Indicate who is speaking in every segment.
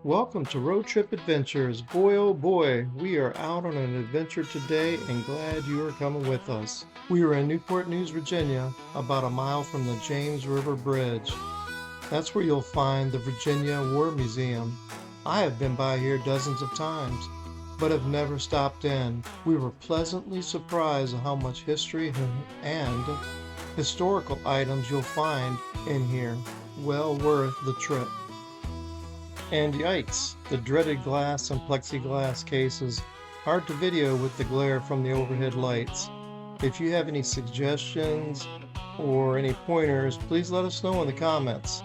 Speaker 1: Welcome to Road Trip Adventures. Boy, oh boy, we are out on an adventure today and glad you are coming with us. We are in Newport News, Virginia, about a mile from the James River Bridge. That's where you'll find the Virginia War Museum. I have been by here dozens of times, but have never stopped in. We were pleasantly surprised at how much history and historical items you'll find in here. Well worth the trip. And yikes, the dreaded glass and plexiglass cases. Hard to video with the glare from the overhead lights. If you have any suggestions or any pointers, please let us know in the comments.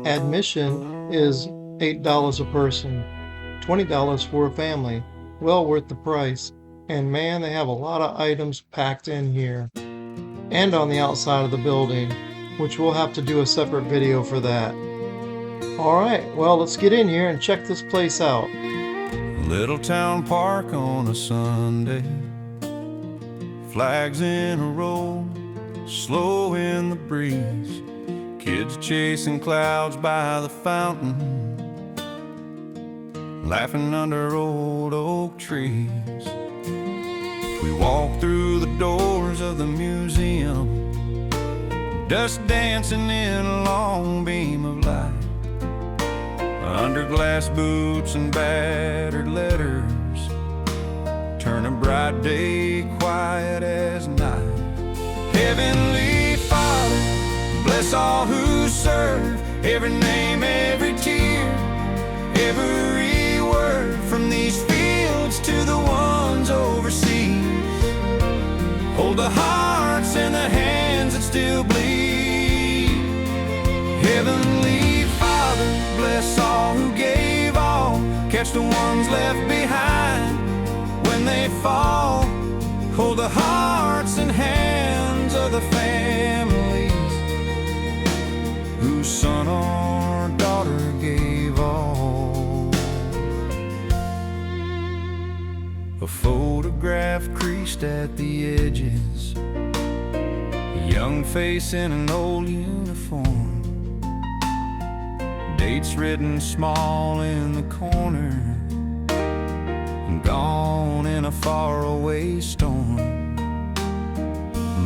Speaker 1: Admission is $8 a person, $20 for a family. Well worth the price. And man, they have a lot of items packed in here and on the outside of the building, which we'll have to do a separate video for that. Alright, well, let's get in here and check this place out.
Speaker 2: Little town park on a Sunday, flags in a row, slow in the breeze, kids chasing clouds by the fountain, laughing under old oak trees. We walk through the doors of the museum, dust dancing in a long beam of light, under glass boots and battered letters, turn a bright day quiet as night. Heavenly Father, bless all who serve, every name, every tear, every word, from these fields to the ones overseas. Hold the hearts and the hands that still bleed. Heavenly Father, bless all who gave all, catch the ones left behind when they fall. Hold the hearts and hands of the families whose son or daughter gave all. A photograph creased at the edges, a young face in an old uniform, dates written small in the corner, gone in a faraway storm.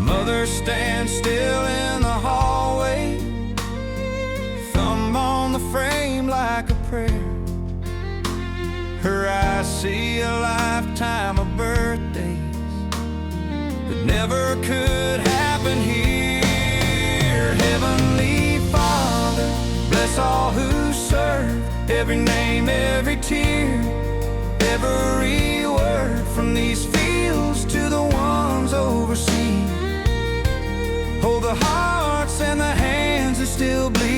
Speaker 2: Mother stands still in the hallway, thumb on the frame like a prayer. Her eyes see a lifetime of birthdays that never could happen here. Heavenly Father, bless all who serve, every name, every tear, every word from these fields to the ones overseas. Hold the hearts and the hands that still bleed.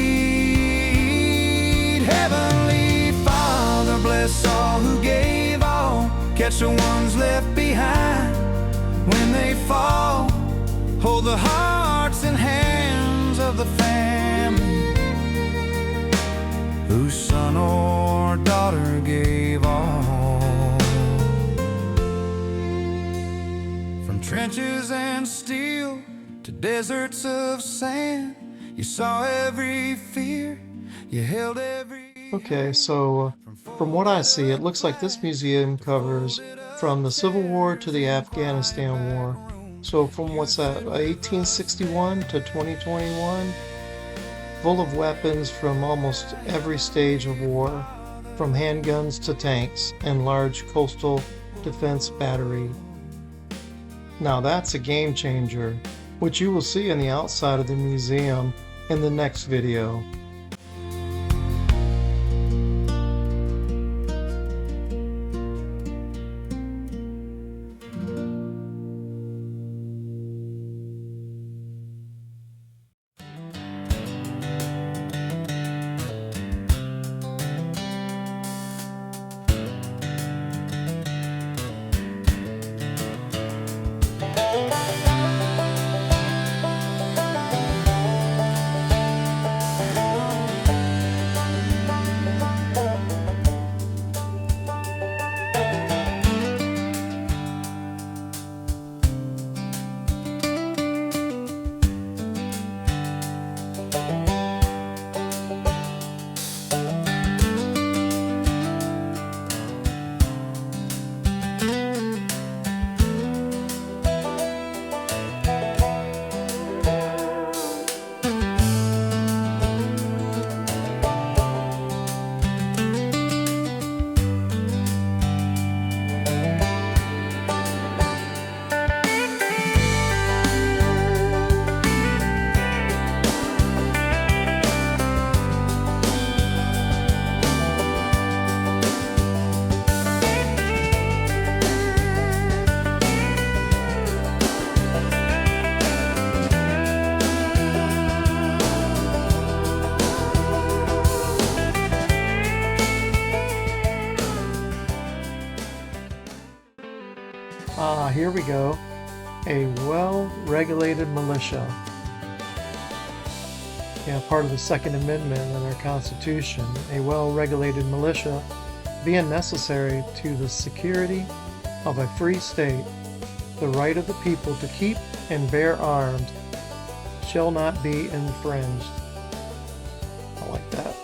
Speaker 2: Heavenly Father, bless all who gave all, catch the ones left behind when they fall. Hold the hearts and hands of the family whose son or daughter gave all. From trenches and steel to deserts of sand, you saw every fear, you held every...
Speaker 1: Okay, so from what I see, it looks like this museum covers from the Civil War to the Afghanistan War. So from what's that, 1861 to 2021, full of weapons from almost every stage of war, from handguns to tanks and large coastal defense battery. Now that's a game changer, which you will see on the outside of the museum in the next video. Here we go. A well-regulated militia. Yeah, part of the Second Amendment in our Constitution. A well-regulated militia being necessary to the security of a free state. The right of the people to keep and bear arms shall not be infringed. I like that.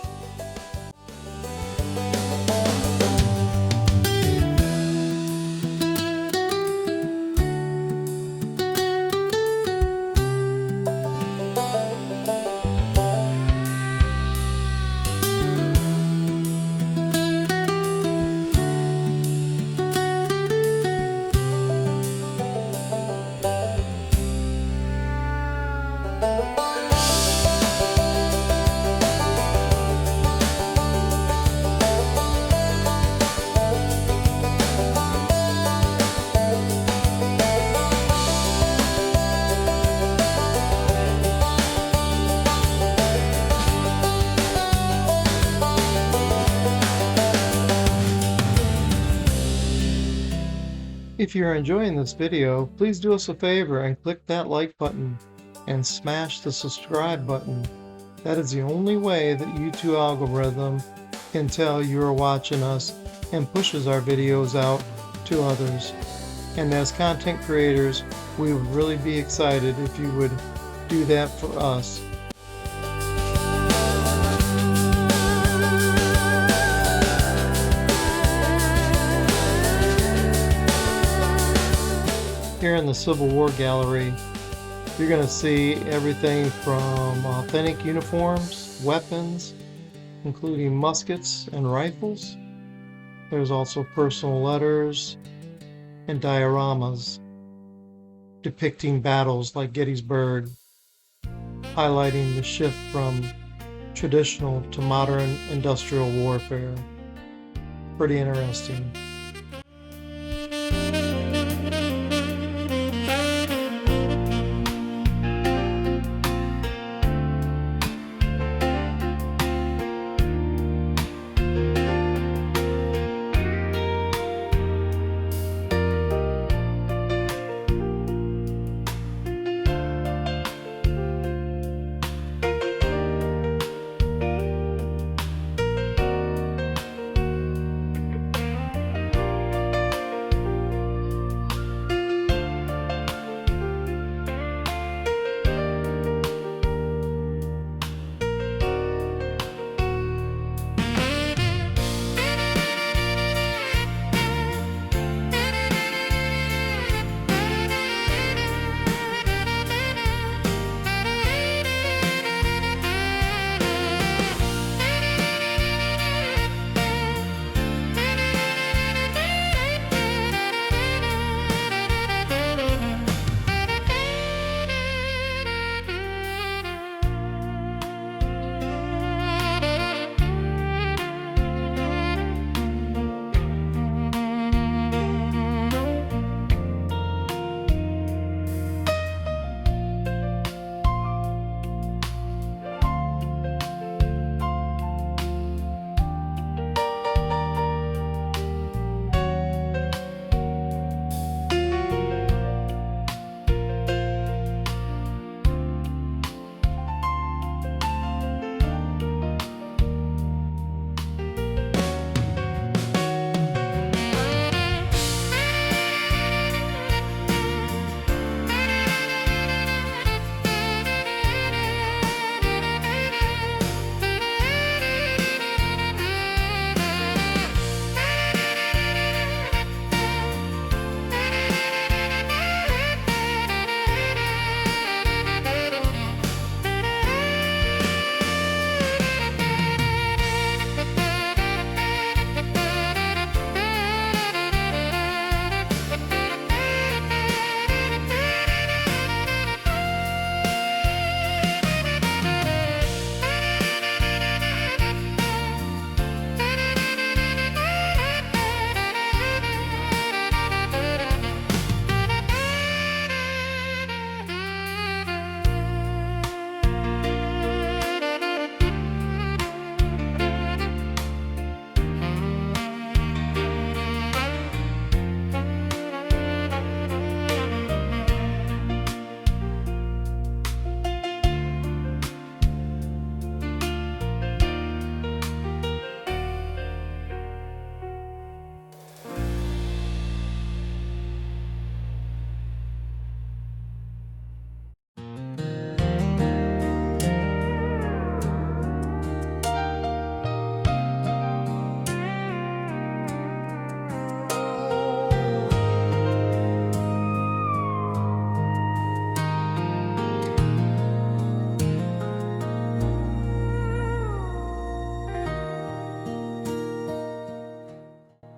Speaker 1: If you're enjoying this video, please do us a favor and click that like button and smash the subscribe button. That is the only way that YouTube algorithm can tell you are watching us and pushes our videos out to others. And as content creators, we would really be excited if you would do that for us. Here in the Civil War Gallery, you're going to see everything from authentic uniforms, weapons, including muskets and rifles. There's also personal letters and dioramas depicting battles like Gettysburg, highlighting the shift from traditional to modern industrial warfare. Pretty interesting.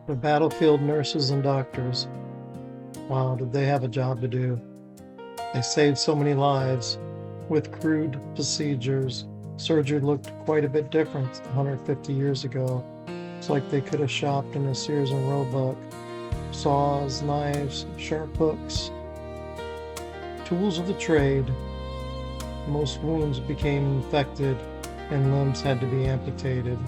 Speaker 1: The battlefield nurses and doctors. Wow, did they have a job to do? They saved so many lives. With crude procedures, surgery looked quite a bit different 150 years ago. It's like they could have shopped in a Sears and Roebuck. Saws, knives, sharp hooks. Tools of the trade. Most wounds became infected and limbs had to be amputated.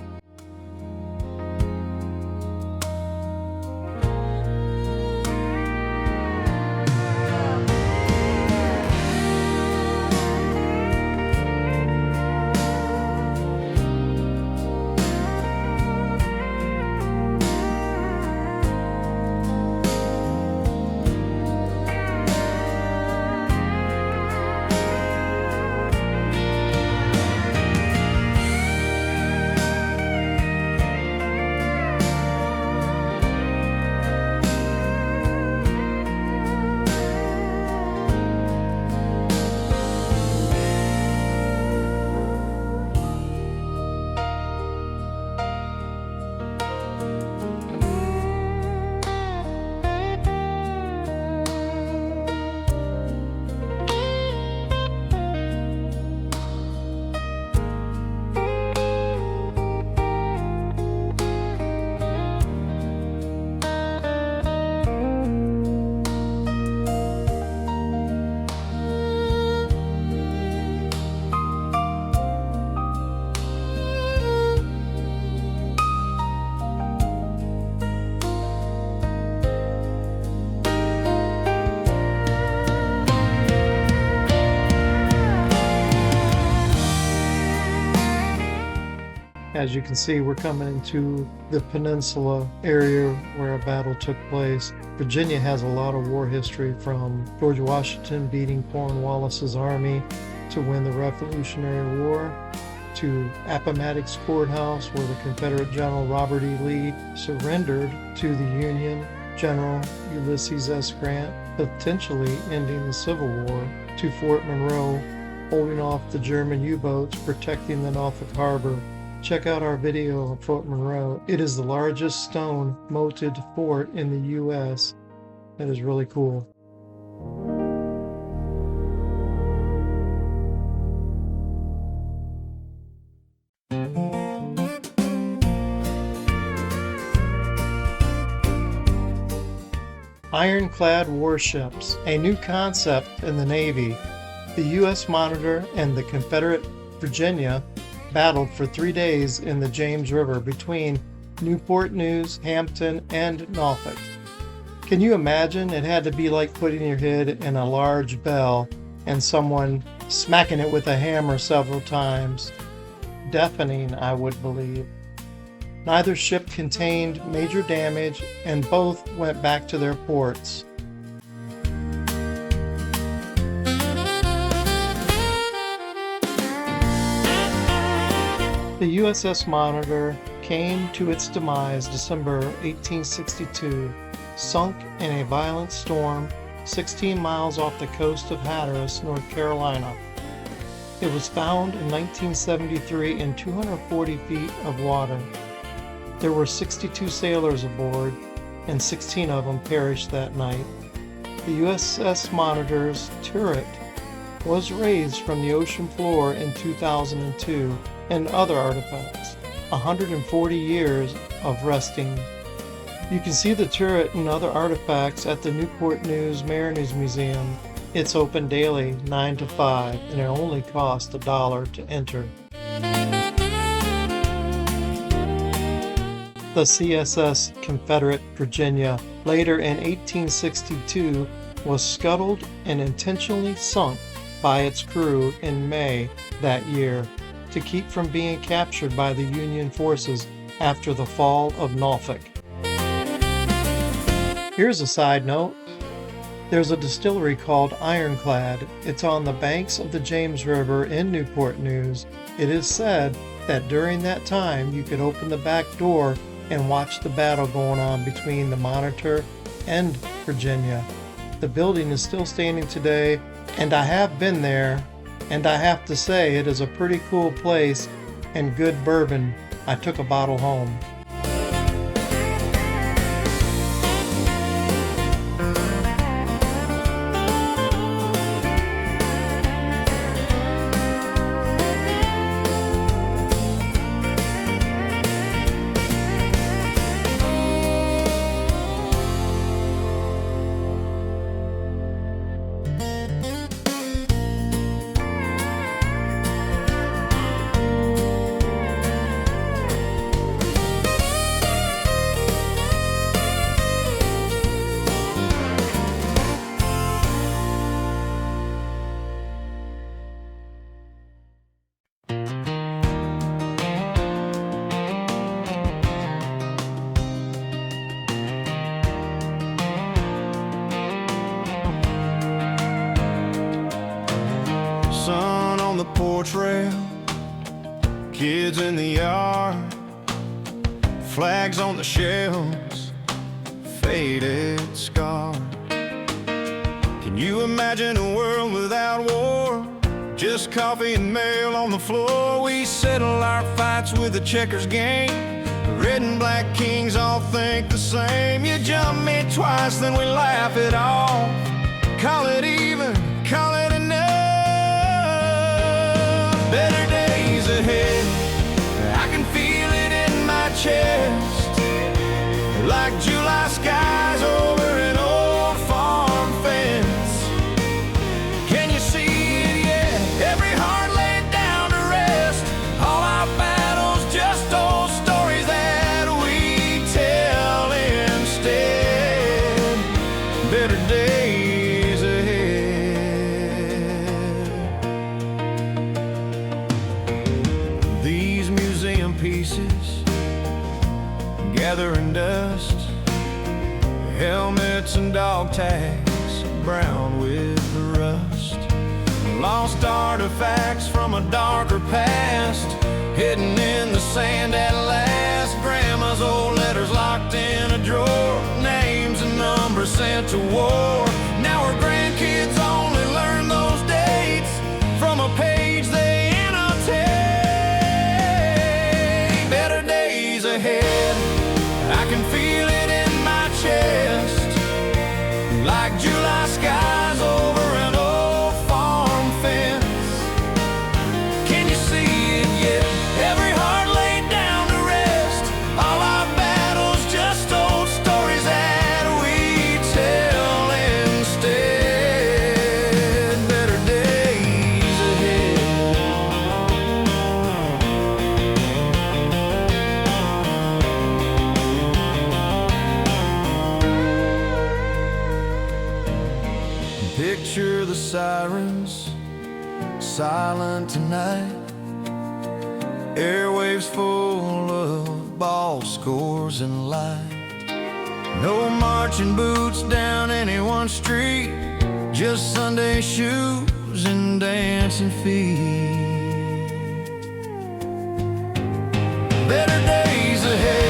Speaker 1: As you can see, we're coming into the peninsula area where a battle took place. Virginia has a lot of war history, from George Washington beating Cornwallis's army to win the Revolutionary War, to Appomattox Courthouse, where the Confederate General Robert E. Lee surrendered to the Union General Ulysses S. Grant, potentially ending the Civil War, to Fort Monroe, holding off the German U-boats protecting the Norfolk Harbor. Check out our video of Fort Monroe. It is the largest stone moated fort in the U.S. That is really cool. Ironclad warships, a new concept in the Navy. The U.S. Monitor and the Confederate Virginia battled for 3 days in the James River between Newport News, Hampton, and Norfolk. Can you imagine? It had to be like putting your head in a large bell and someone smacking it with a hammer several times. Deafening, I would believe. Neither ship contained major damage, and both went back to their ports. The USS Monitor came to its demise December 1862, sunk in a violent storm 16 miles off the coast of Hatteras, North Carolina. It was found in 1973 in 240 feet of water. There were 62 sailors aboard, and 16 of them perished that night. The USS Monitor's turret was raised from the ocean floor in 2002, and other artifacts. 140 years of resting. You can see the turret and other artifacts at the Newport News Mariners Museum. It's open daily, 9 to 5, and it only costs $1 to enter. The CSS Confederate Virginia, later in 1862, was scuttled and intentionally sunk by its crew in May that year to keep from being captured by the Union forces after the fall of Norfolk. Here's a side note. There's a distillery called Ironclad. It's on the banks of the James River in Newport News. It is said that during that time you could open the back door and watch the battle going on between the Monitor and Virginia. The building is still standing today, and I have been there, and I have to say it is a pretty cool place and good bourbon. I took a bottle home.
Speaker 2: Sun on the porch rail, kids in the yard, flags on the shelves, faded scar. Can you imagine a world without war? Just coffee and mail on the floor. We settle our fights with a checkers game. The red and black kings all think the same. You jump me twice, then we laugh it off. Call it even, call it enough. Better days ahead, I can feel it in my chest, like July skies over an old farm fence. Can you see it yet? Every heart laid down to rest. All our battles just old stories that we tell instead. Better days ahead. These museum pieces and dust, helmets and dog tags brown with the rust. Lost artifacts from a darker past, hidden in the sand at last. Grandma's old letters locked in a drawer, names and numbers sent to war. Now our grandkids only learn those dates from a page they annotate. Better days ahead, I can feel it in my chest, like July skies over an old farm fence. Can you see it yet? Every heart laid down to rest, all our battles just old stories that we tell instead. Better days ahead. Picture the sirens, silent tonight, airwaves full of ball scores and light. No marching boots down any one street, just Sunday shoes and dancing feet. Better days ahead.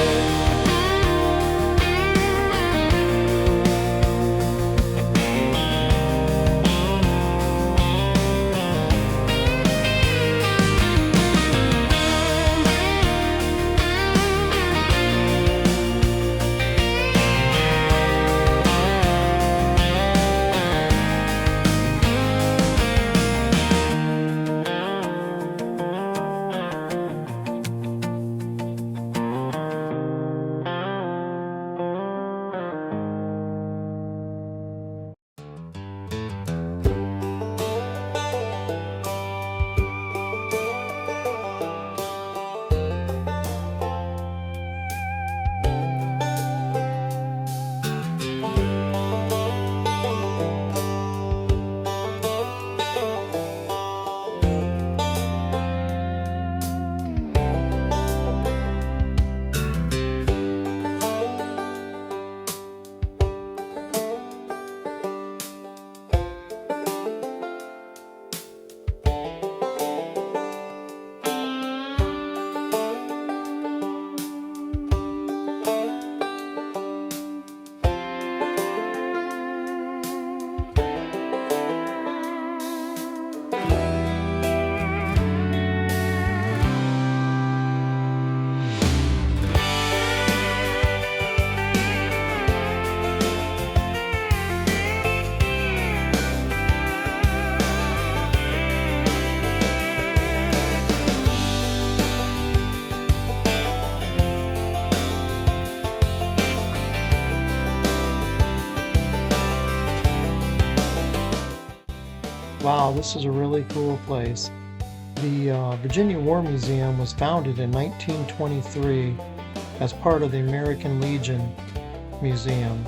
Speaker 1: Wow, this is a really cool place. The Virginia War Museum was founded in 1923 as part of the American Legion Museum.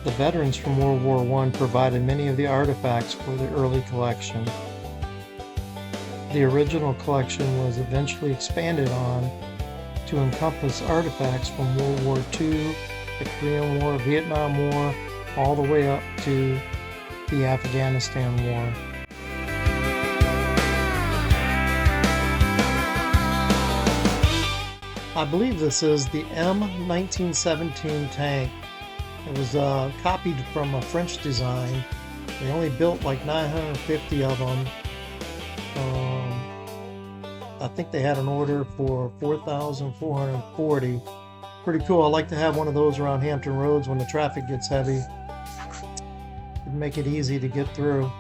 Speaker 1: The veterans from World War I provided many of the artifacts for the early collection. The original collection was eventually expanded on to encompass artifacts from World War II, the Korean War, Vietnam War, all the way up to the Afghanistan War. I believe this is the M1917 tank. It was copied from a French design. They only built like 950 of them. I think they had an order for 4,440. Pretty cool. I like to have one of those around Hampton Roads when the traffic gets heavy. It'd make it easy to get through.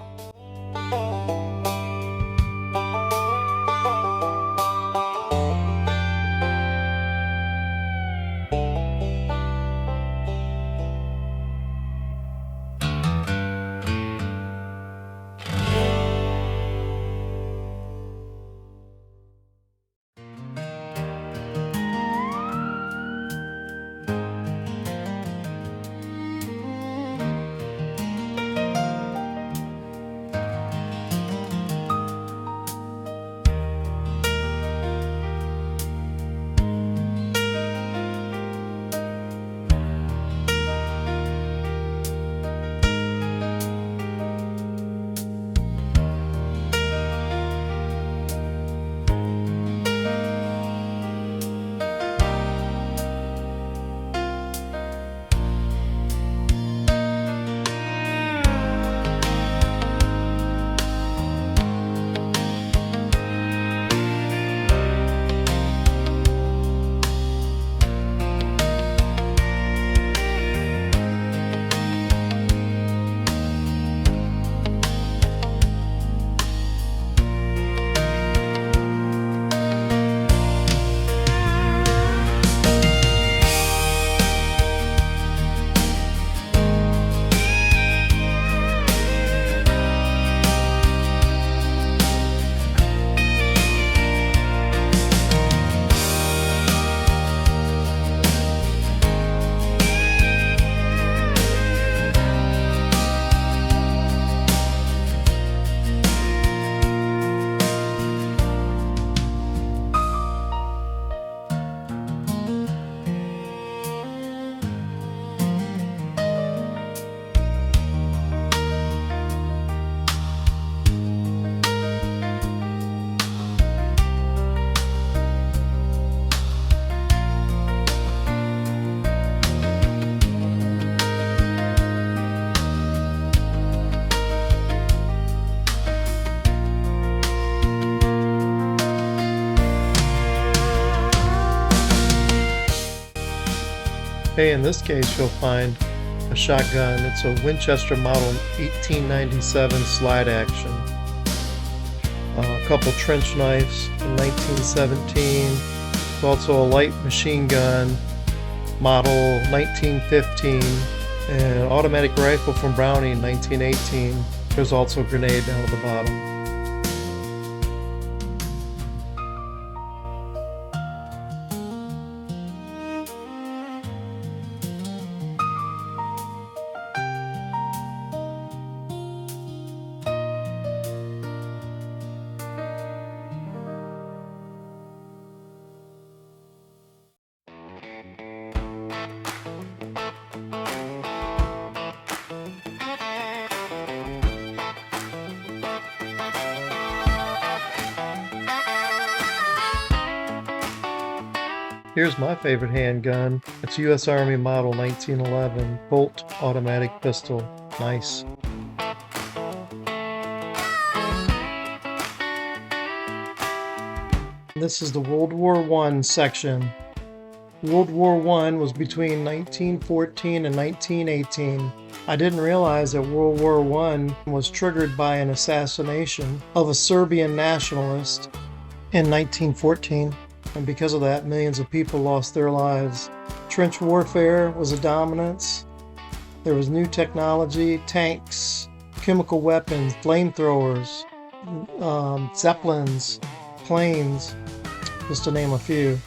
Speaker 1: Hey, in this case, you'll find a shotgun. It's a Winchester model 1897 slide action. A couple trench knives from 1917. There's also a light machine gun model 1915 and an automatic rifle from Browning 1918. There's also a grenade down at the bottom. Here's my favorite handgun. It's US Army model 1911 Colt automatic pistol. Nice. This is the World War I section. World War I was between 1914 and 1918. I didn't realize that World War I was triggered by an assassination of a Serbian nationalist in 1914. And because of that, millions of people lost their lives. Trench warfare was a dominance. There was new technology, tanks, chemical weapons, flamethrowers, zeppelins, planes, just to name a few.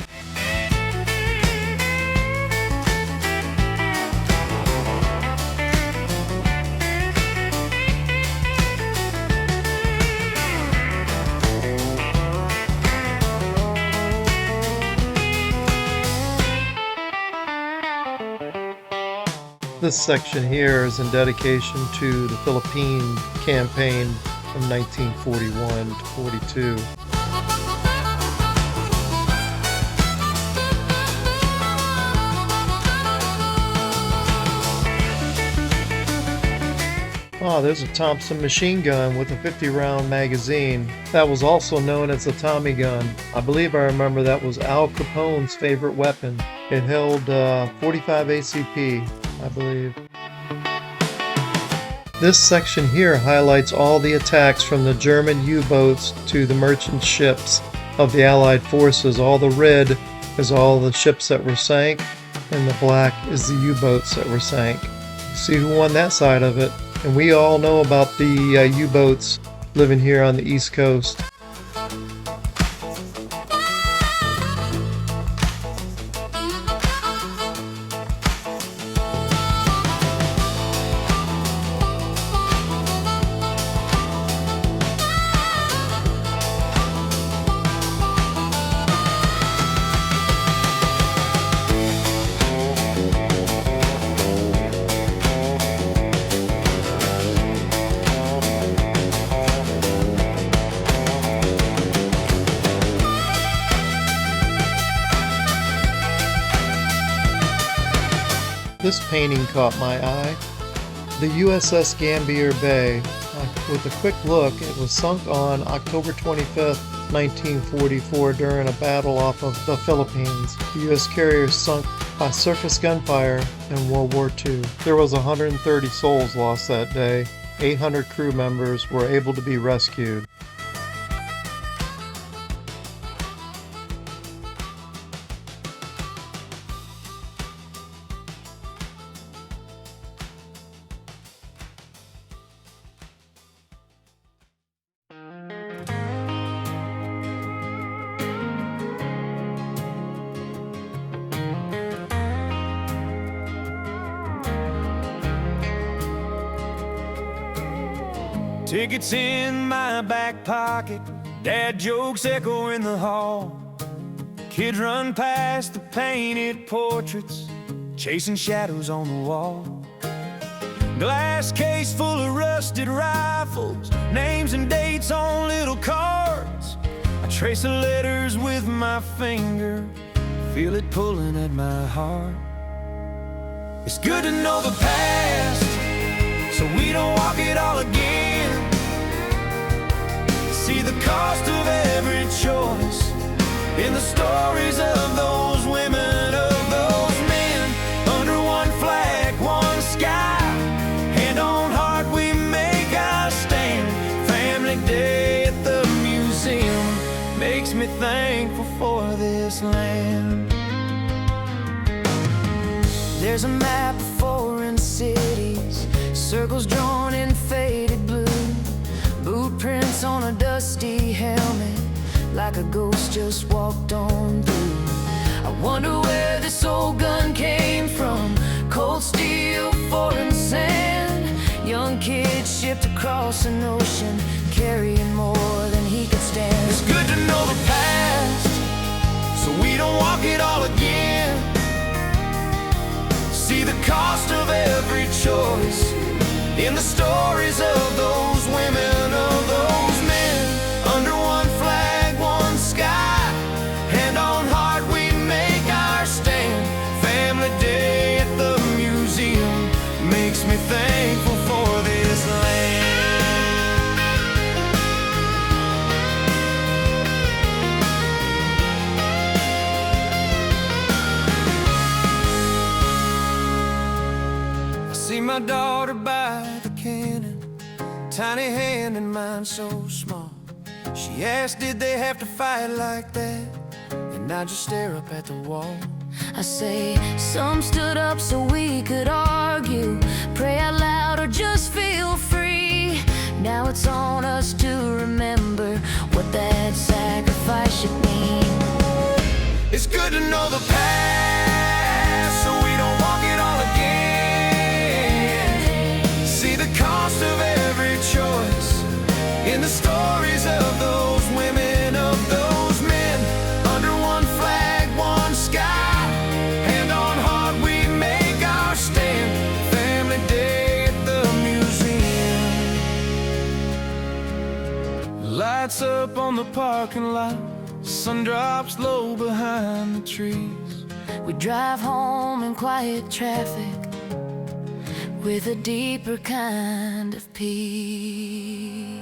Speaker 1: This section here is in dedication to the Philippine campaign from 1941 to 42. Oh, there's a Thompson machine gun with a 50-round magazine. That was also known as a Tommy gun. I believe I remember that was Al Capone's favorite weapon. It held 45 ACP. I believe. This section here highlights all the attacks from the German U-boats to the merchant ships of the Allied forces. All the red is all the ships that were sank, and the black is the U-boats that were sank. See who won that side of it. And we all know about the U-boats living here on the East Coast. This painting caught my eye. The USS Gambier Bay. With a quick look, it was sunk on October 25th, 1944 during a battle off of the Philippines. The U.S. carrier sunk by surface gunfire in World War II. There was 130 souls lost that day. 800 crew members were able to be rescued.
Speaker 2: Tickets in my back pocket, dad jokes echo in the hall. Kids run past the painted portraits, chasing shadows on the wall. Glass case full of rusted rifles, names and dates on little cards. I trace the letters with my finger, feel it pulling at my heart. It's good to know the past, so we don't walk it all again. See the cost of every choice in the stories of those women, of those men.
Speaker 3: There's a map of foreign cities, circles drawn in faded blue, boot prints on a dusty helmet, like a ghost just walked on through. I wonder where this old gun came from. Cold steel, foreign sand. Young kid shipped across an ocean, carrying more than he could stand.
Speaker 2: It's good to know the past, so we don't walk it all again. See the cost of every choice in the stories of those women, of those men. Under one flag, one sky, hand on heart we make our stand. Family Day at the museum makes me thankful for this land. See my daughter by the cannon, tiny hand and mine so small. She asked, did they have to fight like that? And I just stare up at the wall.
Speaker 3: I say, some stood up so we could argue, pray out loud or just feel free. Now it's on us to remember what that sacrifice should mean.
Speaker 2: It's good to know the past, so we don't walk it all again. See the cost of every choice in the stories of those women, of those men. Under one flag, one sky, hand on heart we make our stand. Family Day at the museum. Lights up on the parking lot, sun drops low behind the trees.
Speaker 3: We drive home in quiet traffic with a deeper kind of peace.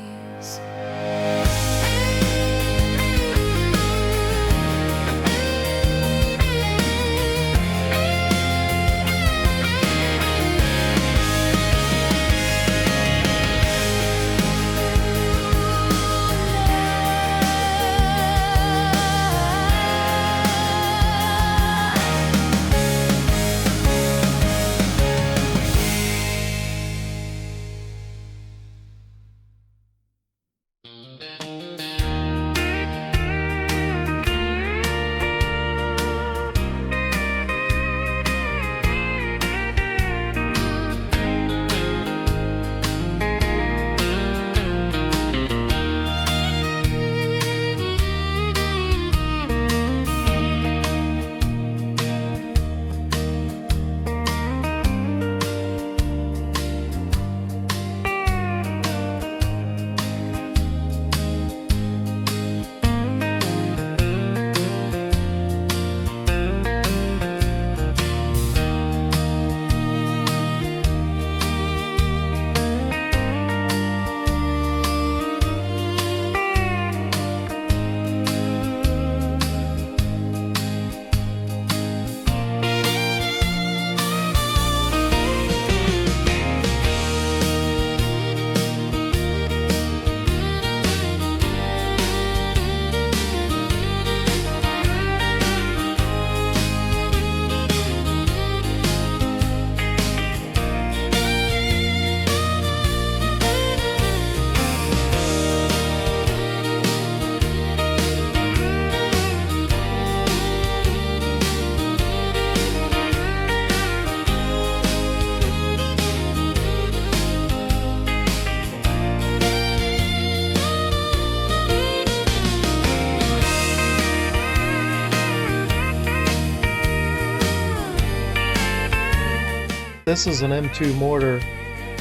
Speaker 1: This is an M2 mortar.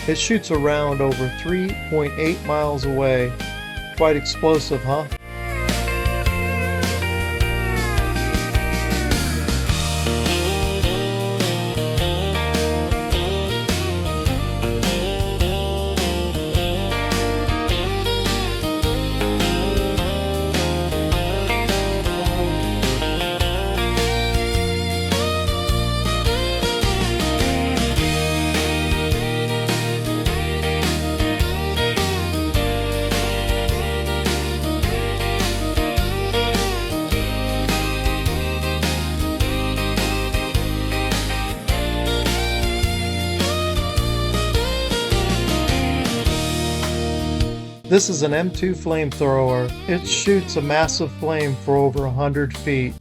Speaker 1: It shoots a round over 3.8 miles away. Quite explosive, huh? This is an M2 flamethrower. It shoots a massive flame for over 100 feet.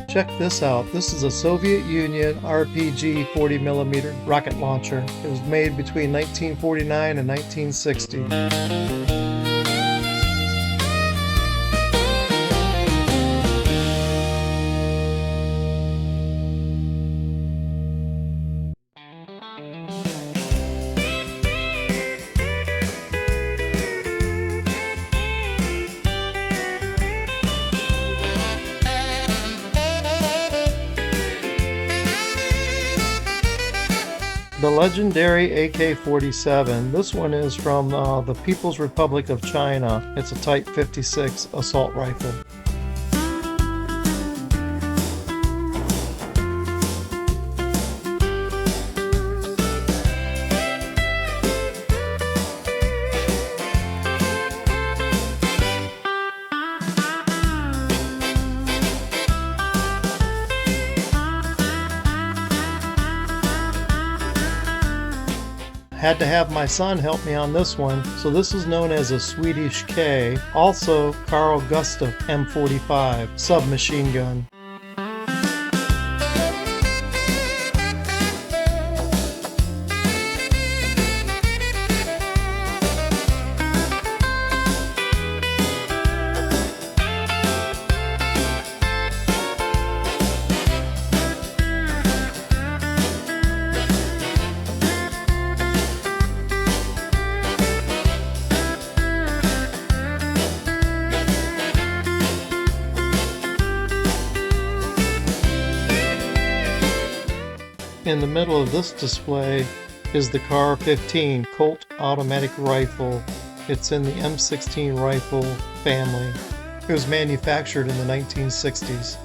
Speaker 1: Check this out. This is a Soviet Union RPG 40mm rocket launcher. It was made between 1949 and 1960. The legendary AK-47. This one is from the People's Republic of China. It's a Type 56 assault rifle. Had to have my son help me on this one, so this is known as a Swedish K, also Carl Gustaf M45 submachine gun. In the middle of this display is the CAR-15 Colt automatic rifle. It's in the M16 rifle family. It was manufactured in the 1960s.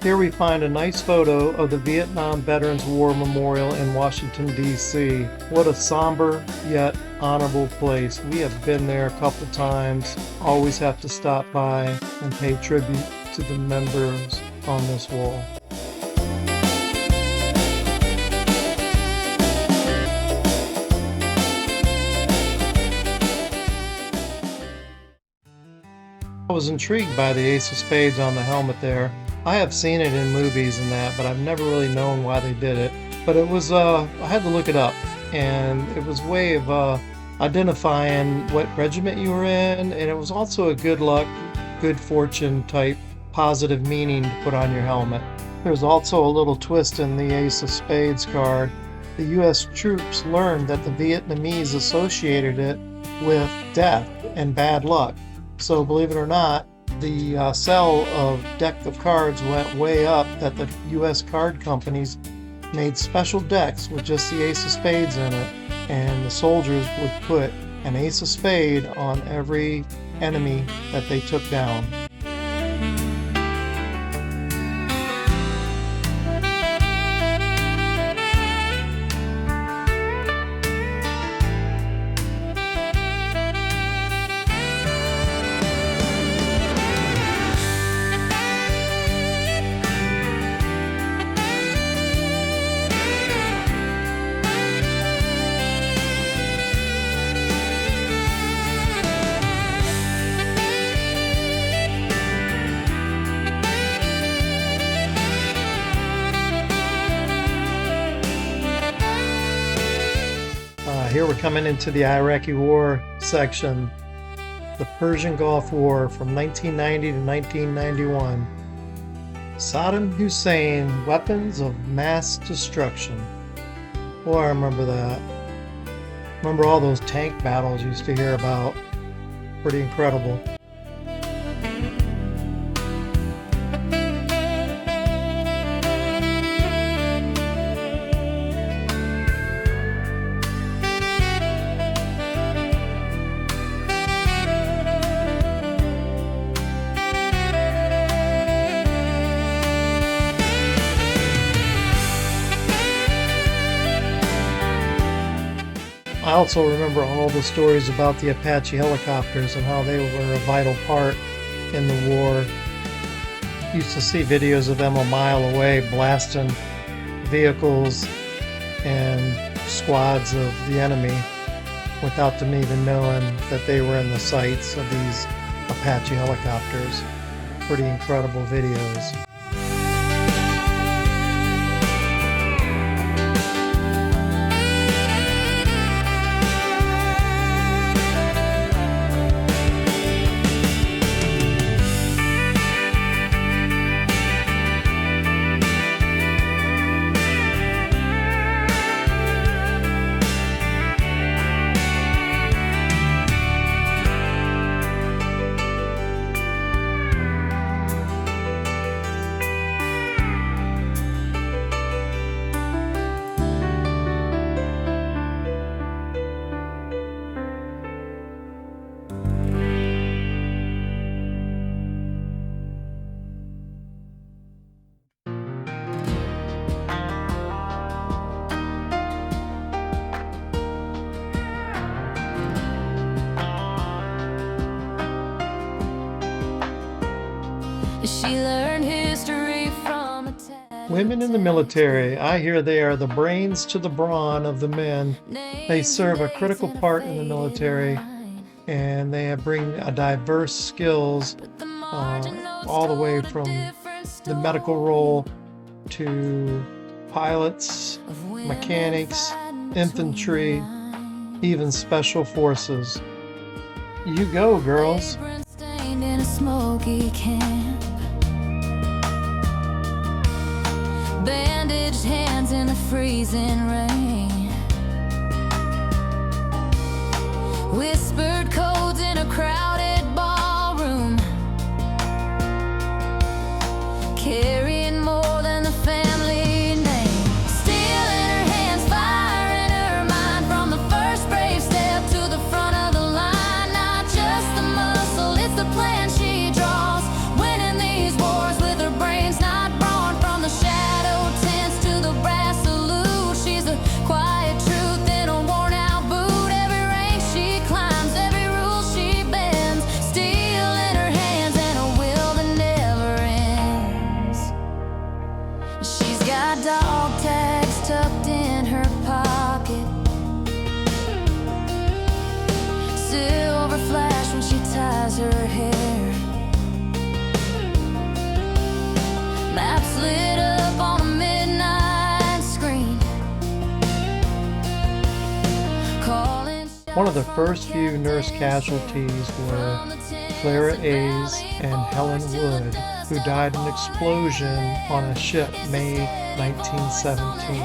Speaker 1: Here we find a nice photo of the Vietnam Veterans War Memorial in Washington, D.C. What a somber yet honorable place. We have been there a couple times. Always have to stop by and pay tribute to the members on this wall. I was intrigued by the Ace of Spades on the helmet there. I have seen it in movies and that, but I've never really known why they did it. But it was, I had to look it up, and it was a way of identifying what regiment you were in, and it was also a good luck, good fortune type positive meaning to put on your helmet. There's also a little twist in the Ace of Spades card. The U.S. troops learned that the Vietnamese associated it with death and bad luck. So believe it or not, the sell of deck of cards went way up, that the U.S. card companies made special decks with just the Ace of Spades in it, and the soldiers would put an Ace of Spade on every enemy that they took down. Here we're coming into the Iraqi War section. the Persian Gulf War from 1990 to 1991. Saddam Hussein, weapons of mass destruction. Boy, I remember that. Remember all those tank battles you used to hear about. Pretty incredible. I also remember all the stories about the Apache helicopters and how they were a vital part in the war. Used to see videos of them a mile away blasting vehicles and squads of the enemy without them even knowing that they were in the sights of these Apache helicopters. Pretty incredible videos.
Speaker 3: She learned history from a tab.
Speaker 1: Women in the military, I hear they are the brains to the brawn of the men. They serve a critical part in the military, and they bring a diverse skills all the way from the medical role to pilots, mechanics, infantry, even special forces. You go, girls.
Speaker 3: Stained in a smoky camp. Bandaged hands in the freezing rain. Whispered codes in a crowded ballroom. Carrying more than the family name. Steel in her hands, fire in her mind. From the first brave step to the front of the line. Not just the muscle, it's the plan she draws. Winning these wars with her brains not brawn. From the shadow tents to the brass salute. She's a quiet truth in a worn out boot. Every rank she climbs, every rule she bends. Steel in her hands and a will that never ends. She's got dog tags tucked in her pocket. Silver flash when she ties her hair. Maps lit up on a midnight screen. Calling
Speaker 1: One of the first few nurse casualties were Clara Hayes and Helen Wood, who died in an explosion on a ship May 1917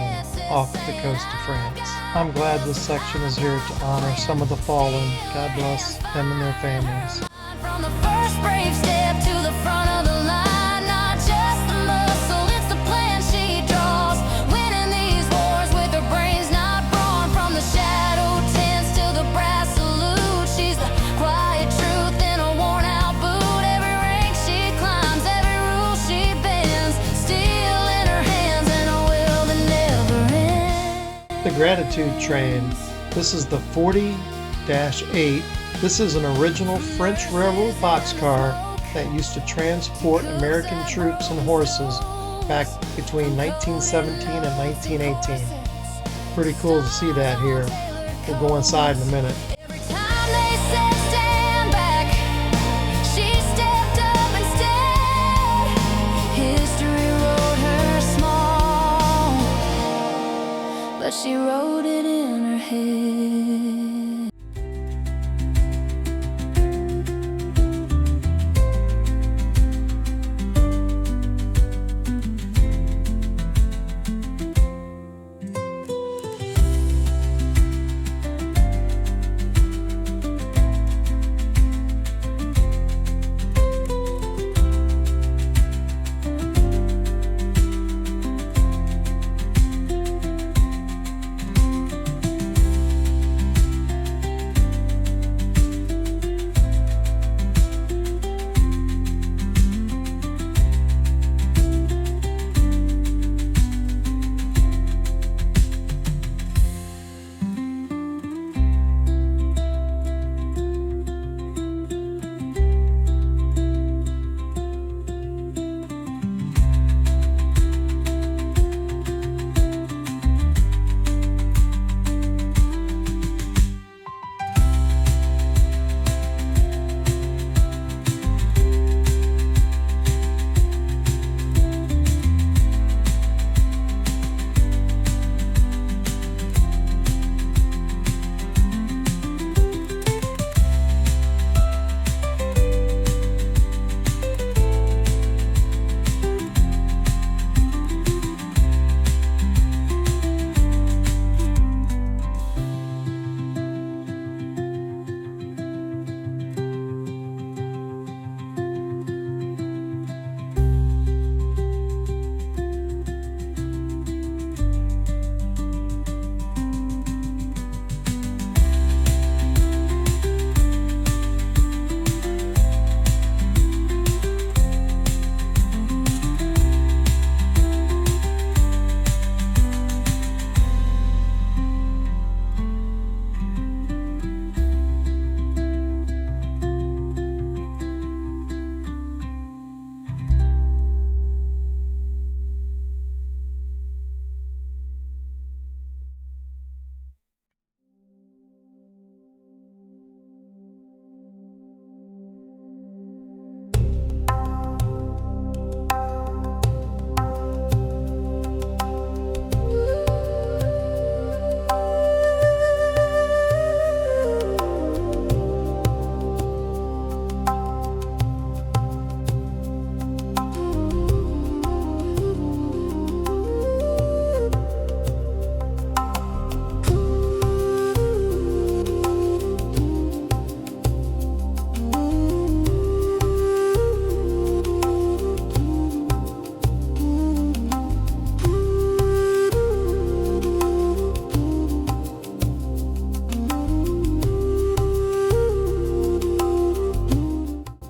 Speaker 1: off the coast of France. I'm glad this section is here to honor some of the fallen. God bless them and their families.
Speaker 3: from the first brave step to the front of the line. Not just the muscle, it's the plan she draws. Winning these wars with her brains not brawn. From the shadow tents to the brass salute. She's the quiet truth in a worn out boot. Every rank she climbs, every rule she bends. Steel in her hands and a will that never ends.
Speaker 1: The Gratitude Train. This is the 40-8. This is an original French railroad boxcar that used to transport American troops and horses back between 1917 and 1918. Pretty cool to see that here. We'll go inside in a minute.
Speaker 3: Every time they said stand back, she stepped up instead. History wrote her small, but she wrote it in her head.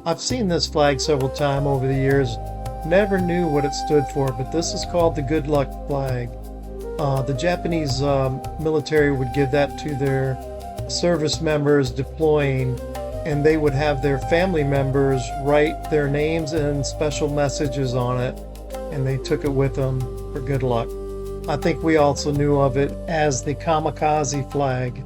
Speaker 1: I've seen this flag several times over the years. Never knew what it stood for, but this is called the good luck flag. The Japanese military would give that to their service members deploying, and they would have their family members write their names and special messages on it, and they took it with them for good luck. I think we also knew of it as the kamikaze flag.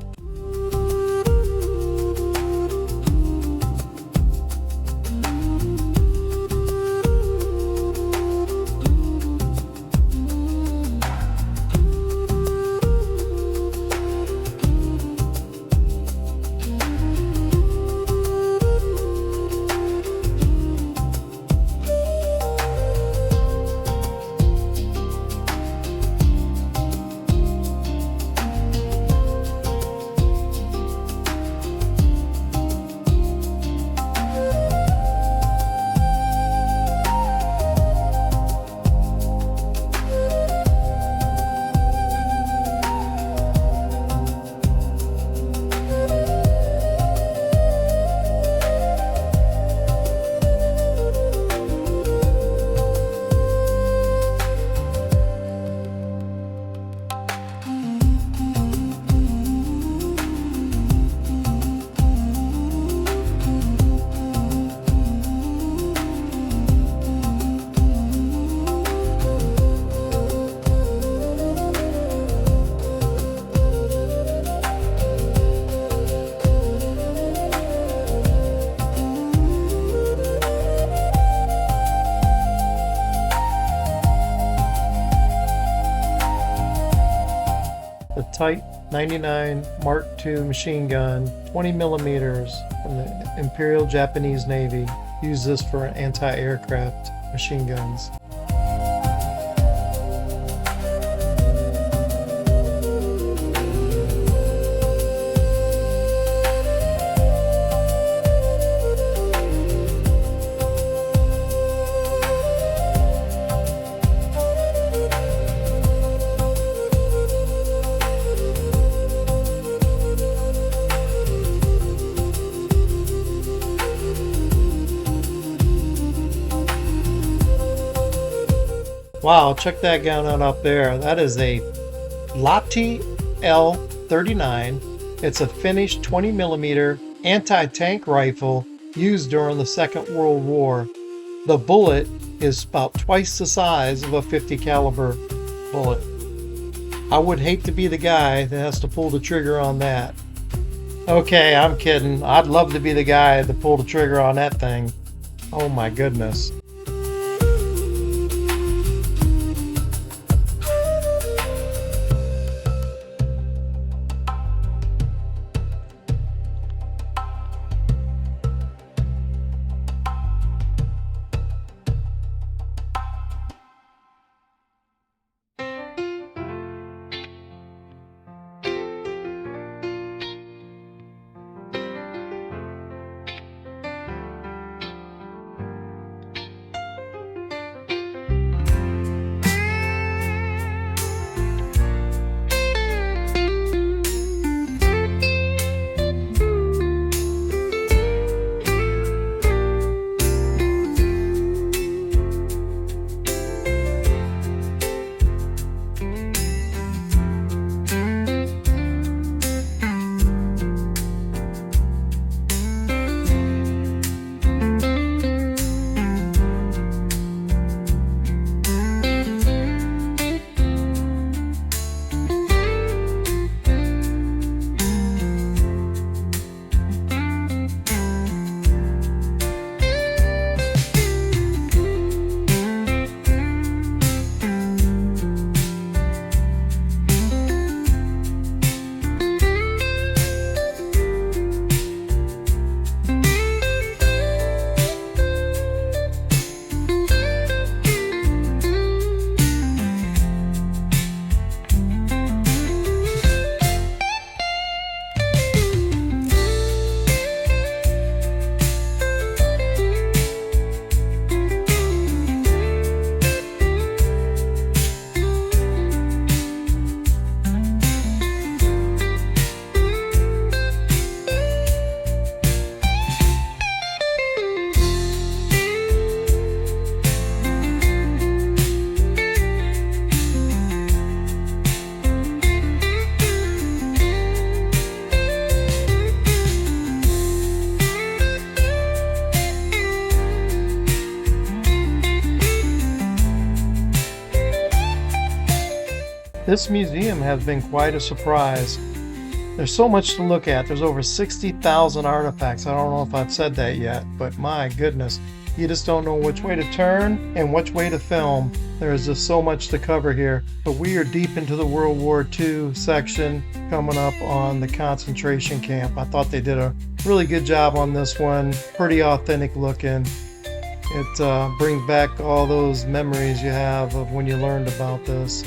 Speaker 1: The Type 99 Mark II machine gun, 20 millimeters from the Imperial Japanese Navy. Use this for anti-aircraft machine guns. Wow, check that gun out up there. That is a Lati L39. It's a Finnish 20 millimeter anti-tank rifle used during the Second World War. The bullet is about twice the size of a 50 caliber bullet. I would hate to be the guy that has to pull the trigger on that. Okay, I'm kidding. I'd love to be the guy that pulled the trigger on that thing. Oh my goodness. This museum has been quite a surprise. There's so much to look at. There's over 60,000 artifacts. I don't know if I've said that yet, but my goodness, you just don't know which way to turn and which way to film. There is just so much to cover here. But we are deep into the World War II section, coming up on the concentration camp. I thought they did a really good job on this one. Pretty authentic looking. It brings back all those memories you have of when you learned about this.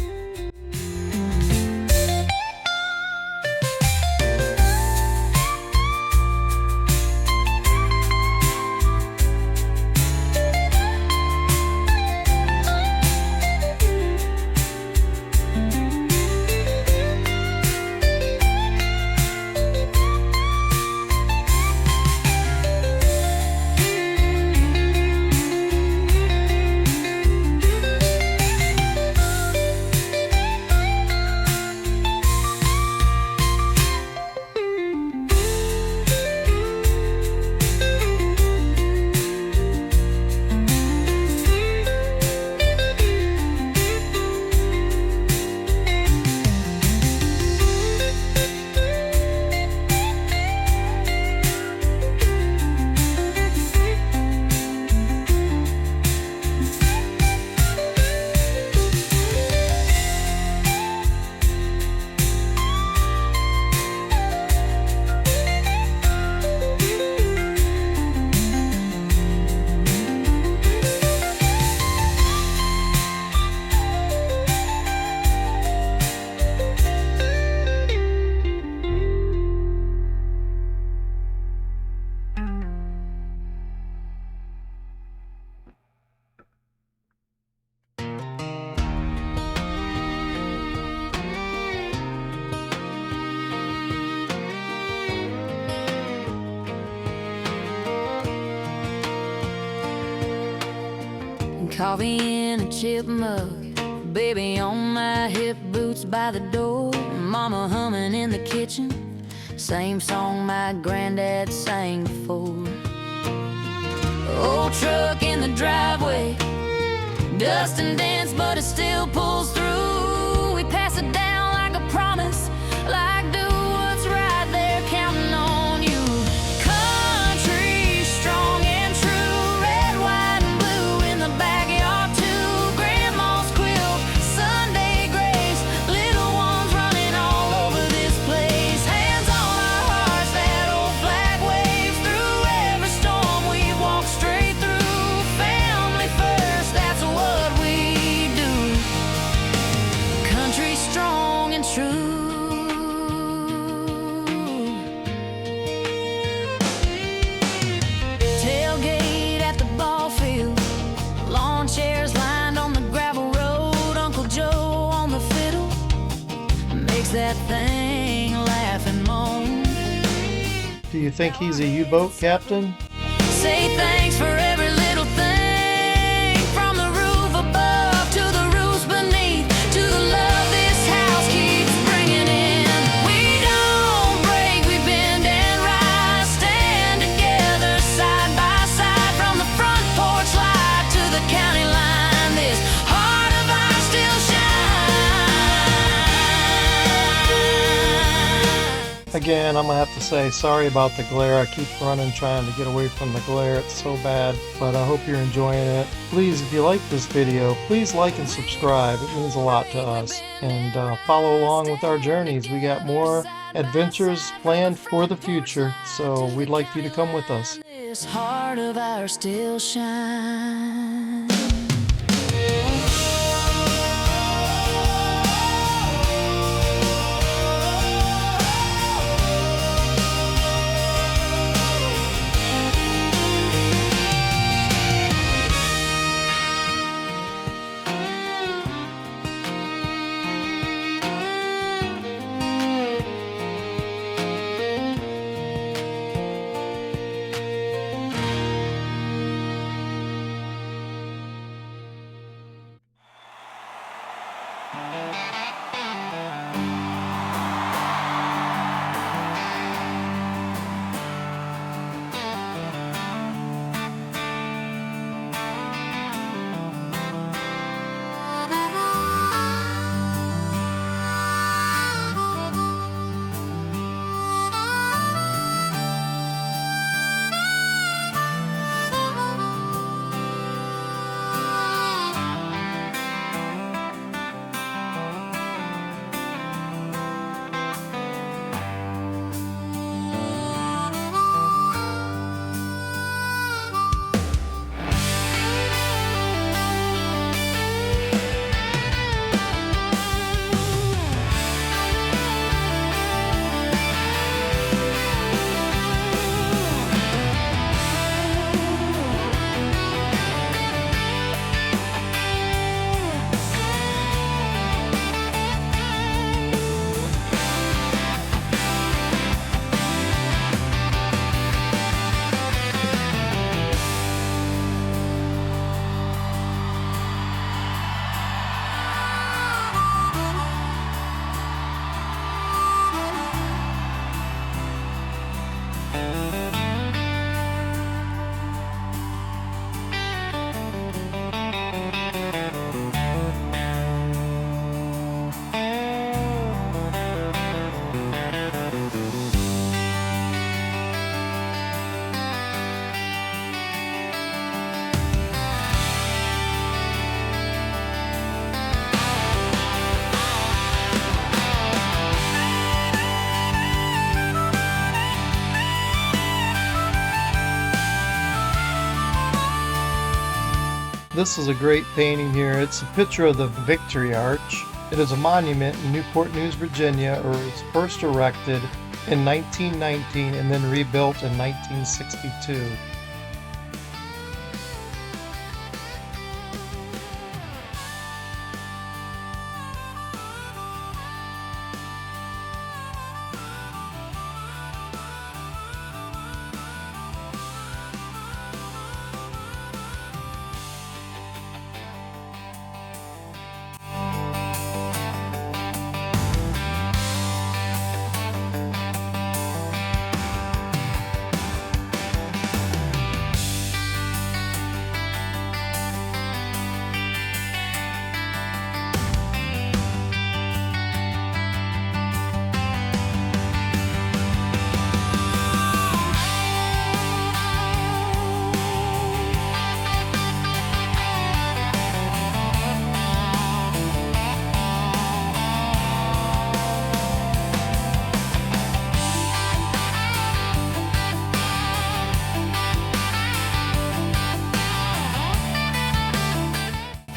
Speaker 3: Coffee in a chip mug, baby on my hip, boots by the door, mama humming in the kitchen, same song my granddad sang before. Old truck in the driveway, dust and dents, but it still pulls through. We pass it down like a promise, like do what's right there, counting on you. Country, strong and true, red, white, and blue in the backyard too. Grandma's quilt, Sunday grace, little ones running all over this place. Hands on our hearts, that old flag waves through every storm we walk straight through. Family first, that's what we do. Country, strong and true. Tailgate at the ball field, lawn chairs lined on the gravel road. Uncle Joe on the fiddle makes that thing laugh and moan.
Speaker 1: Do you think he's a U-boat captain?
Speaker 3: Say thanks for every little thing, from the roof above to the roofs beneath, to the love this house keeps bringing in. We don't break, we bend and rise, stand together side by side, from the front porch light to the county line. This heart of ours still shines.
Speaker 1: Again, I'm gonna have to say sorry about the glare. I keep running trying to get away from the glare. It's so bad, but I hope you're enjoying it. Please, if you like this video, please like and subscribe. It means a lot to us. And follow along with our journeys. We got more adventures planned for the future, so we'd like you to come with us.
Speaker 3: This heart of ours still shines.
Speaker 1: This is a great painting here. It's a picture of the Victory Arch. It is a monument in Newport News, Virginia, where it was first erected in 1919 and then rebuilt in 1962.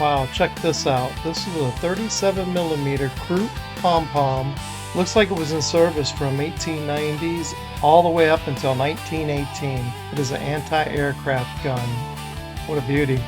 Speaker 1: Wow, check this out. This is a 37mm Krupp pom-pom. Looks like it was in service from 1890s all the way up until 1918. It is an anti-aircraft gun. What a beauty.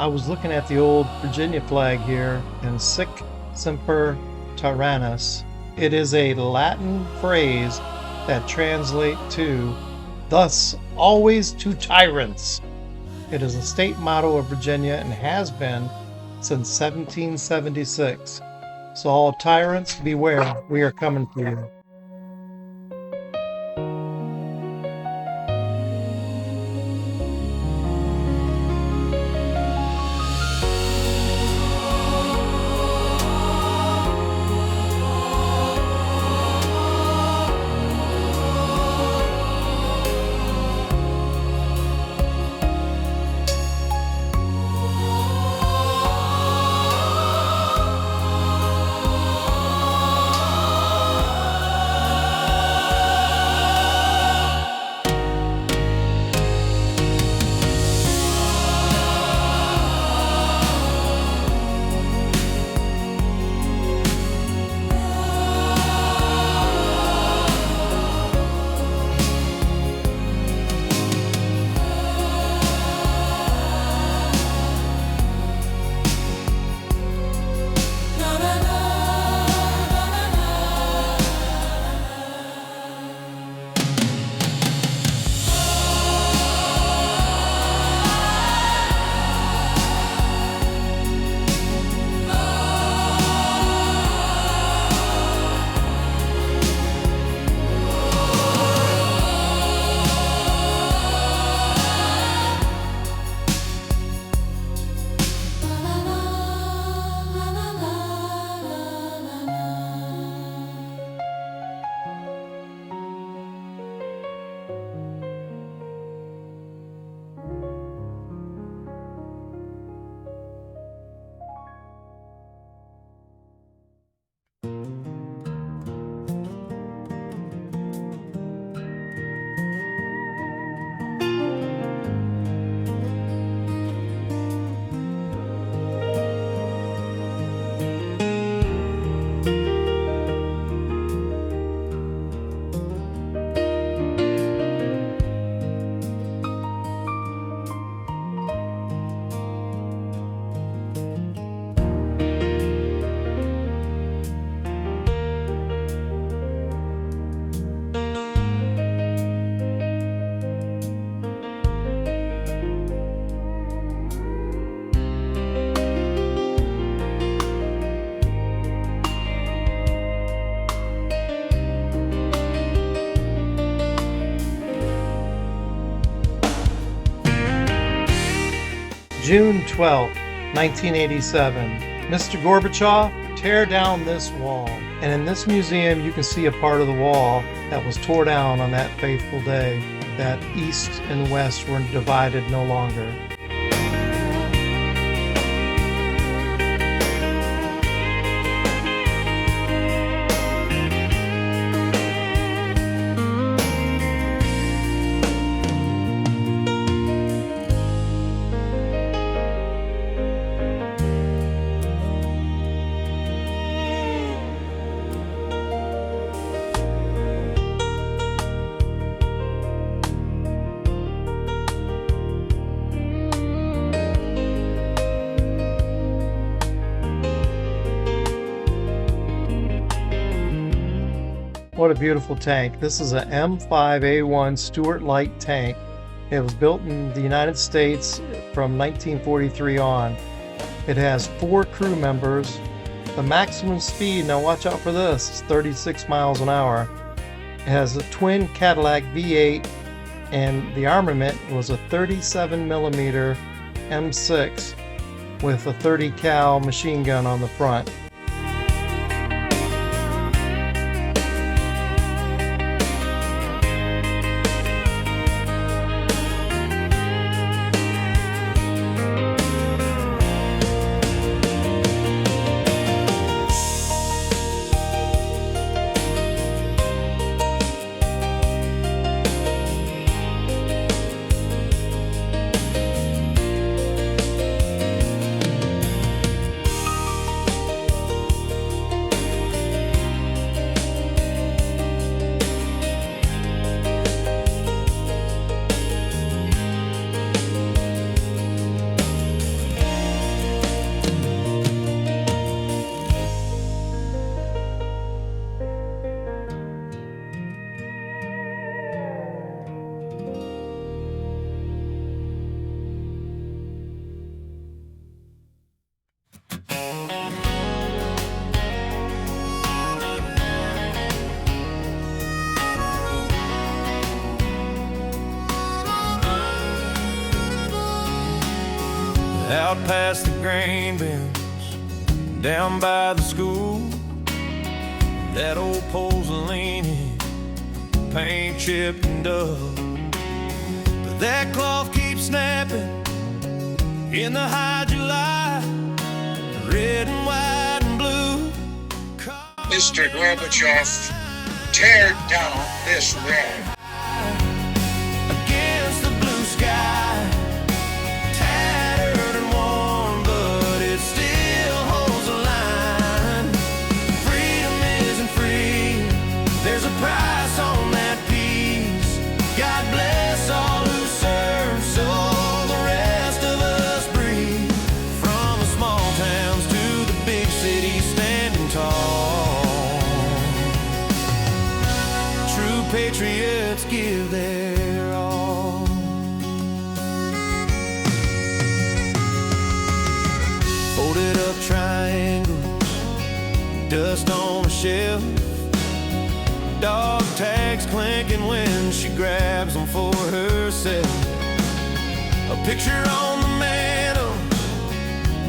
Speaker 1: I was looking at the old Virginia flag here, and Sic Semper Tyrannis. It is a Latin phrase that translates to, thus always to tyrants. It is a state motto of Virginia and has been since 1776. So all tyrants, beware, we are coming for you. June 12, 1987. Mr. Gorbachev, tear down this wall. And in this museum, you can see a part of the wall that was tore down on that fateful day, that East and West were divided no longer. What a beautiful tank. This is a M5A1 Stuart Light tank. It was built in the United States from 1943 on. It has 4 crew members. The maximum speed, now watch out for this, is 36 miles an hour. It has a twin Cadillac V8, and the armament was a 37 millimeter M6 with a 30 cal machine gun on the front.
Speaker 2: Out past the grain bins, down by the school, that old Pozzolini, paint chipped and dull. But that cloth keeps snapping in the high July, red and white and blue.
Speaker 4: Mr. Gorbachev, tear down this wall.
Speaker 2: Against the blue sky. Patriots give their all. Folded up triangles, dust on a shelf, dog tags clanking when she grabs them for herself. A picture on the mantle,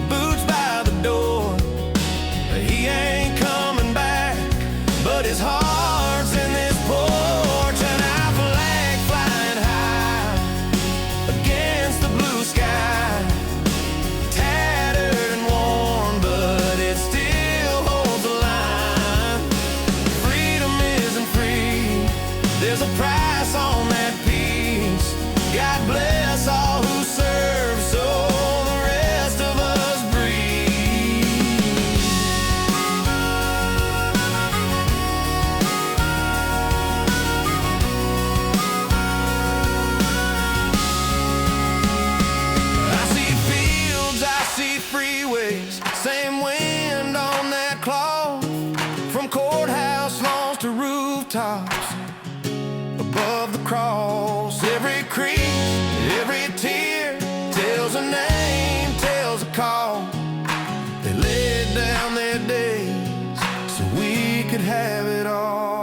Speaker 2: boots by the door. He ain't coming back, but his heart's in this porch. There's a price on that peace. God bless all who serve, so the rest of us breathe. I see fields, I see freeways, same wind on that cloth, from courthouse lawns to rooftops. Above the cross, every creek, every tear tells a name, tells a call. They laid down their days so we could have it all.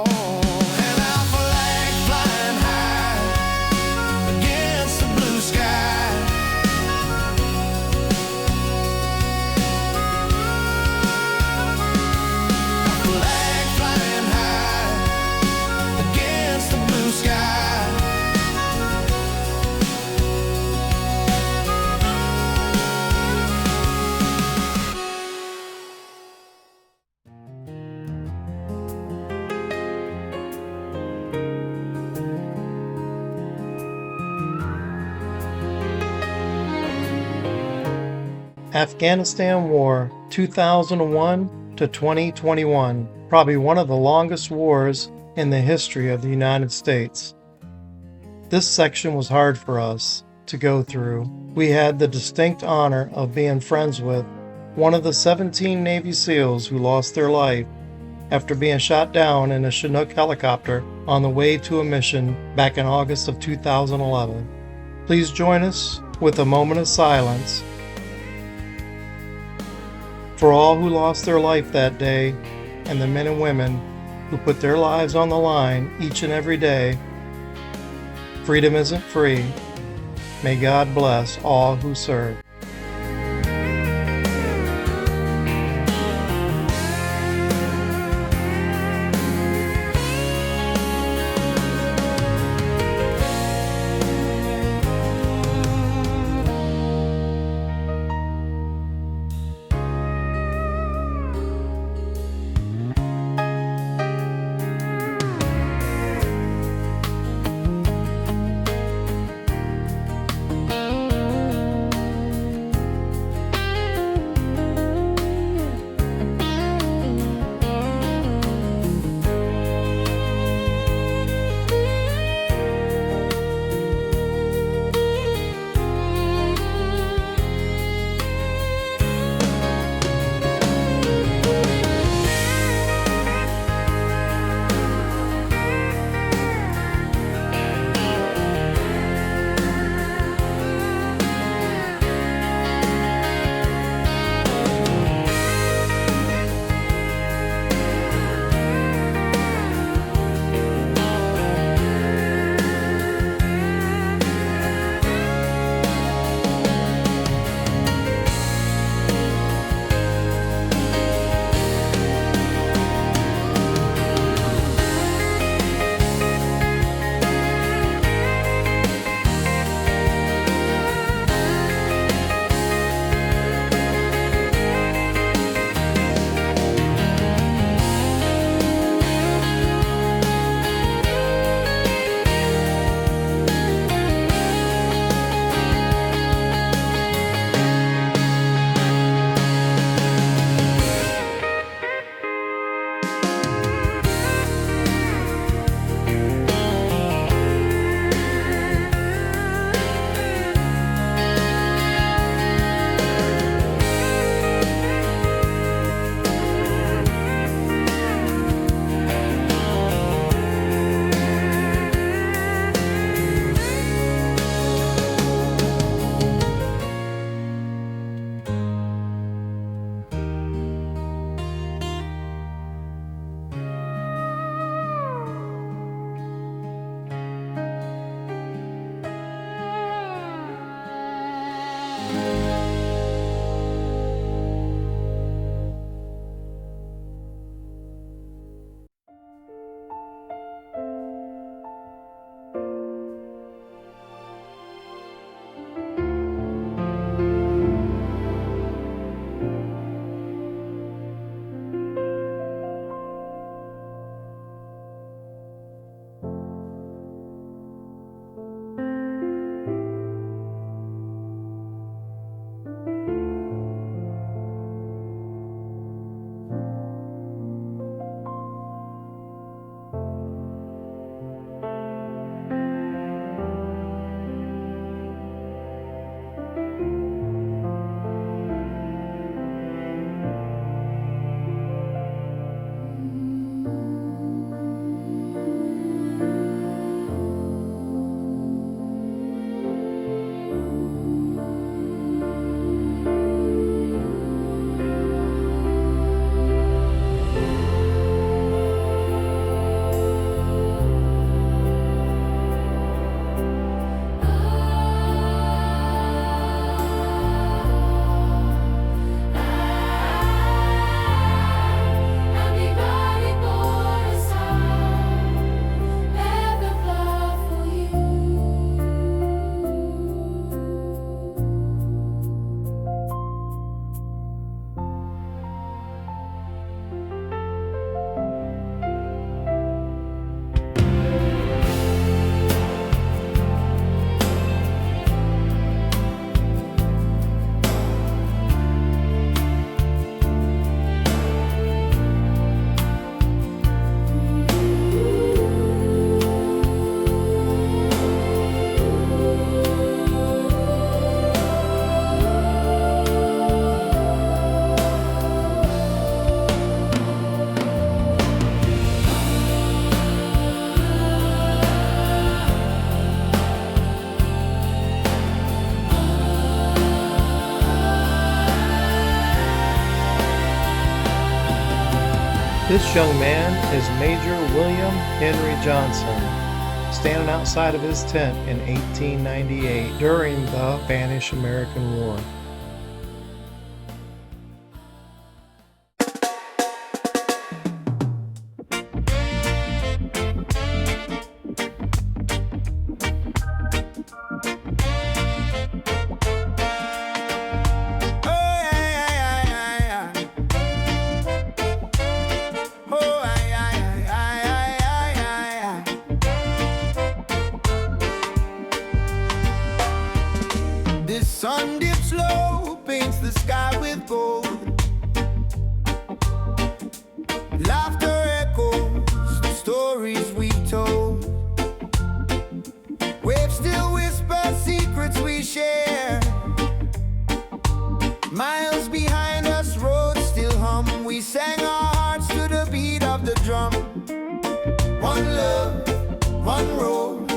Speaker 2: And our flag flying high against the blue
Speaker 1: Afghanistan War 2001 to 2021, probably one of the longest wars in the history of the United States. This section was hard for us to go through. We had the distinct honor of being friends with one of the 17 Navy SEALs who lost their life after being shot down in a Chinook helicopter on the way to a mission back in August of 2011. Please join us with a moment of silence for all who lost their life that day and the men and women who put their lives on the line each and every day. Freedom isn't free. May God bless all who serve. This young man is Major William Henry Johnson, standing outside of his tent in 1898 during the Spanish-American War.
Speaker 2: Sun dips low, paints the sky with gold. Laughter echoes the stories we've told. Waves still whisper secrets we share. Miles behind us, roads still hum. We sang our hearts to the beat of the drum. One love, one road,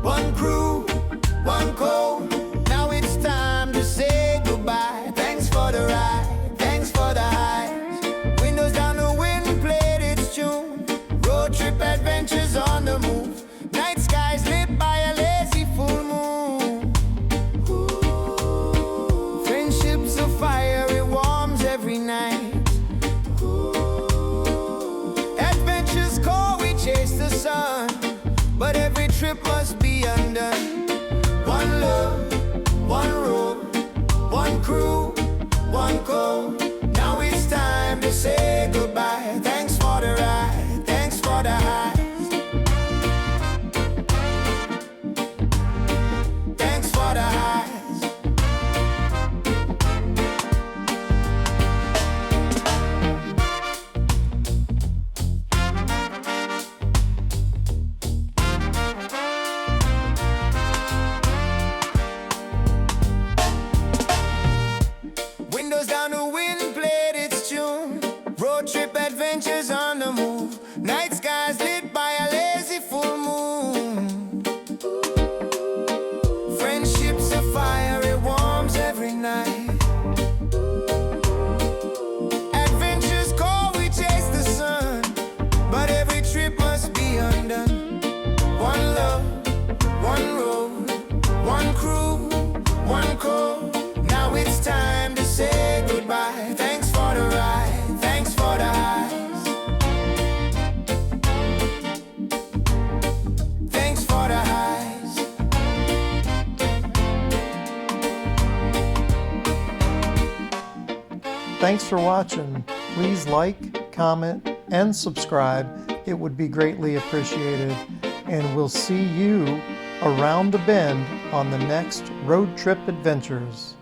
Speaker 2: one crew, one code. Now it's time to say goodbye. Thanks for the ride, thanks for the highs. Windows down, the wind played its tune. Road trip adventures on the move. Night skies lit by a lazy full moon. Ooh. Friendship's a fire, it warms every night. Ooh. Adventures call, we chase the sun, but every trip must be undone. One love, one road, one crew, one code. Now it's time to say goodbye. Thanks for the ride, thanks for the highs. Thanks for the highs. Windows down, the wind played its tune. Road trip adventures on the move. Night skies lit by a lazy full moon. Friendship's a fire, it warms every night. Adventures call, we chase the sun, but every trip must be undone. One love, one road, one crew, one code. Now it's time to say goodbye. Thanks for the ride, thanks for the highs. Thanks for the highs.
Speaker 1: Thanks for watching. Please like, comment, and subscribe. It would be greatly appreciated. And we'll see you around the bend on the next road trip adventures.